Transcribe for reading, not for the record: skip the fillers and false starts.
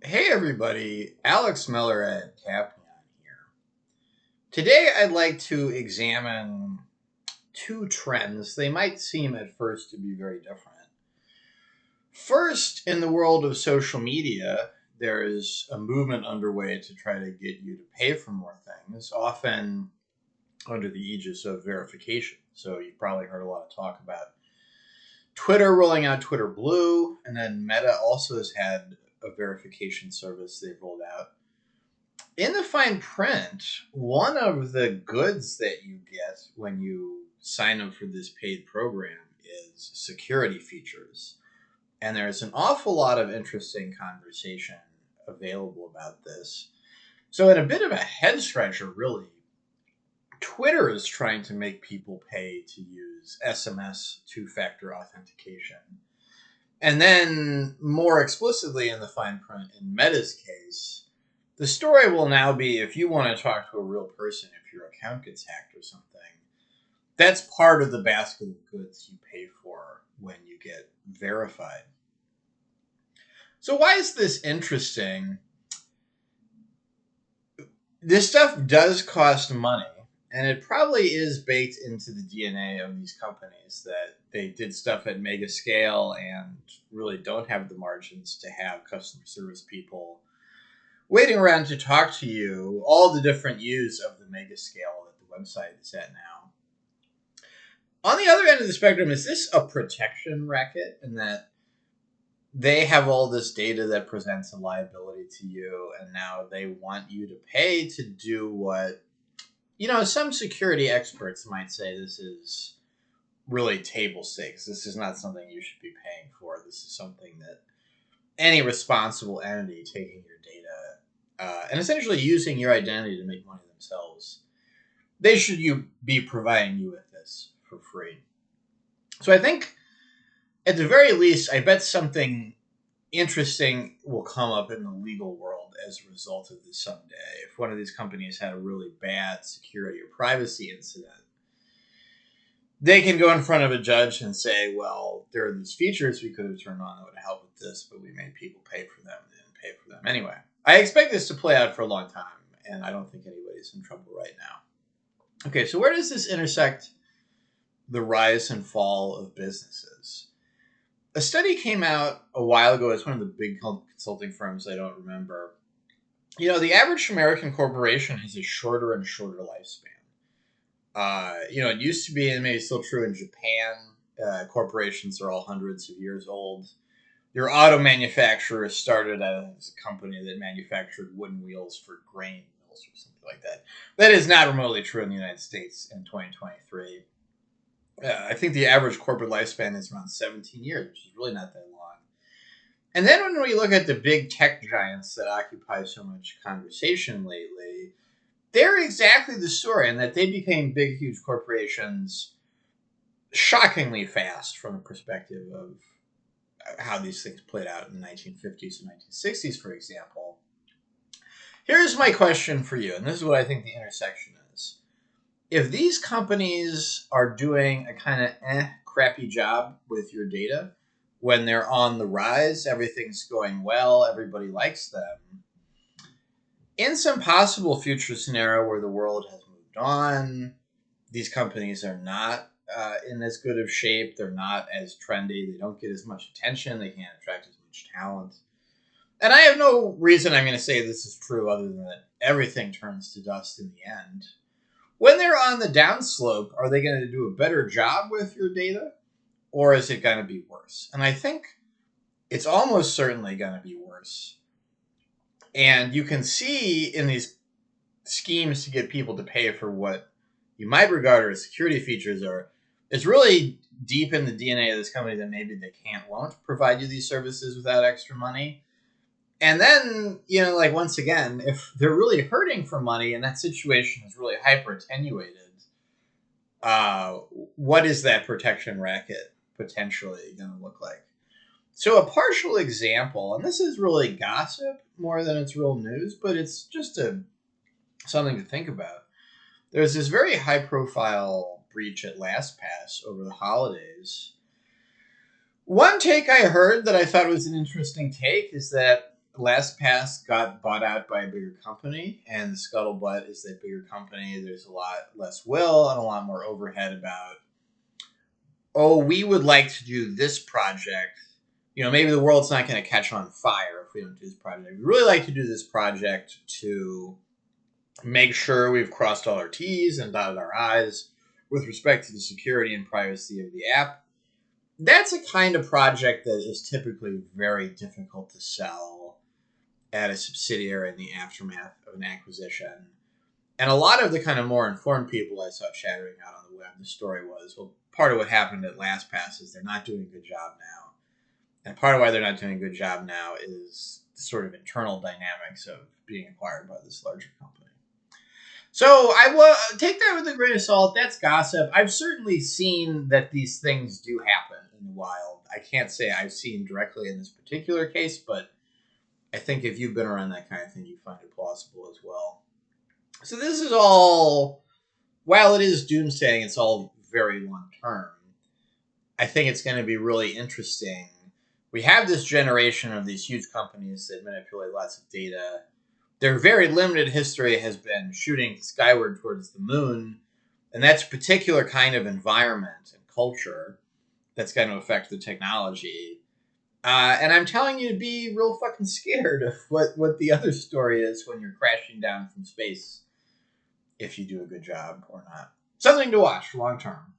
Hey everybody, Alex Miller at Tapion here. Today I'd like to examine two trends. They might seem at first to be very different. First, in the world of social media, there is a movement underway to try to get you to pay for more things, often under the aegis of verification. So you've probably heard a lot of talk about Twitter rolling out Twitter Blue, and then Meta also has had a verification service they've rolled out. In the fine print, one of the goods that you get when you sign up for this paid program is security features. And there's an awful lot of interesting conversation available about this. So, in a bit of a head scratcher, really, Twitter is trying to make people pay to use SMS two factor authentication. And then, more explicitly in the fine print, in Meta's case, the story will now be if you want to talk to a real person, if your account gets hacked or something, that's part of the basket of goods you pay for when you get verified. So, why is this interesting? This stuff does cost money, and it probably is baked into the DNA of these companies that they did stuff at mega scale and really don't have the margins to have customer service people waiting around to talk to you, all the different use of the mega scale that the website is at now. On the other end of the spectrum, is this a protection racket in that they have all this data that presents a liability to you, and now they want you to pay to do what, some security experts might say this is really table stakes. This is not something you should be paying for. This is something that any responsible entity taking your data and essentially using your identity to make money themselves, they should be providing you with this for free. So I think, at the very least, I bet something interesting will come up in the legal world as a result of this someday. If one of these companies had a really bad security or privacy incident, they can go in front of a judge and say, well, there are these features we could have turned on that would help with this, but we made people pay for them. They didn't pay for them. Anyway, I expect this to play out for a long time, and I don't think anybody's in trouble right now. Okay, so where does this intersect the rise and fall of businesses? A study came out a while ago. It's one of the big consulting firms I don't remember. The average American corporation has a shorter and shorter lifespan. It used to be, and maybe still true in Japan, corporations are all hundreds of years old. Your auto manufacturer started as a company that manufactured wooden wheels for grain mills or something like that. That is not remotely true in the United States in 2023. I think the average corporate lifespan is around 17 years, which is really not that long. And then when we look at the big tech giants that occupy so much conversation lately, they're exactly the story in that they became big, huge corporations shockingly fast from the perspective of how these things played out in the 1950s and 1960s, for example. Here's my question for you, and this is what I think the intersection is. If these companies are doing a kind of crappy job with your data, when they're on the rise, everything's going well, everybody likes them, in some possible future scenario where the world has moved on, these companies are not in as good of shape, they're not as trendy, they don't get as much attention, they can't attract as much talent. And I have no reason I'm going to say this is true other than that everything turns to dust in the end. When they're on the downslope, are they going to do a better job with your data? Or is it going to be worse? And I think it's almost certainly going to be worse. And you can see in these schemes to get people to pay for what you might regard as security features it's really deep in the DNA of this company that maybe they won't provide you these services without extra money. And then, once again, if they're really hurting for money and that situation is really hyper attenuated, what is that protection racket potentially going to look like? So a partial example, and this is really gossip more than it's real news, but it's just something to think about. There's this very high-profile breach at LastPass over the holidays. One take I heard that I thought was an interesting take is that LastPass got bought out by a bigger company, and the scuttlebutt is that bigger company, there's a lot less will and a lot more overhead about, oh, we would like to do this project. Maybe the world's not going to catch on fire if we don't do this project. We really like to do this project to make sure we've crossed all our T's and dotted our I's with respect to the security and privacy of the app. That's a kind of project that is typically very difficult to sell at a subsidiary in the aftermath of an acquisition. And a lot of the kind of more informed people I saw chattering out on the web, the story was, well, part of what happened at LastPass is they're not doing a good job now. And part of why they're not doing a good job now is the sort of internal dynamics of being acquired by this larger company. So I will take that with a grain of salt. That's gossip. I've certainly seen that these things do happen in the wild. I can't say I've seen directly in this particular case, but I think if you've been around that kind of thing, you find it plausible as well. So this is all, while it is doomsaying, it's all very long term. I think it's going to be really interesting. We have this generation of these huge companies that manipulate lots of data. Their very limited history has been shooting skyward towards the moon, and that's a particular kind of environment and culture that's going to affect the technology. And I'm telling you to be real fucking scared of what the other story is when you're crashing down from space, if you do a good job or not. Something to watch long term.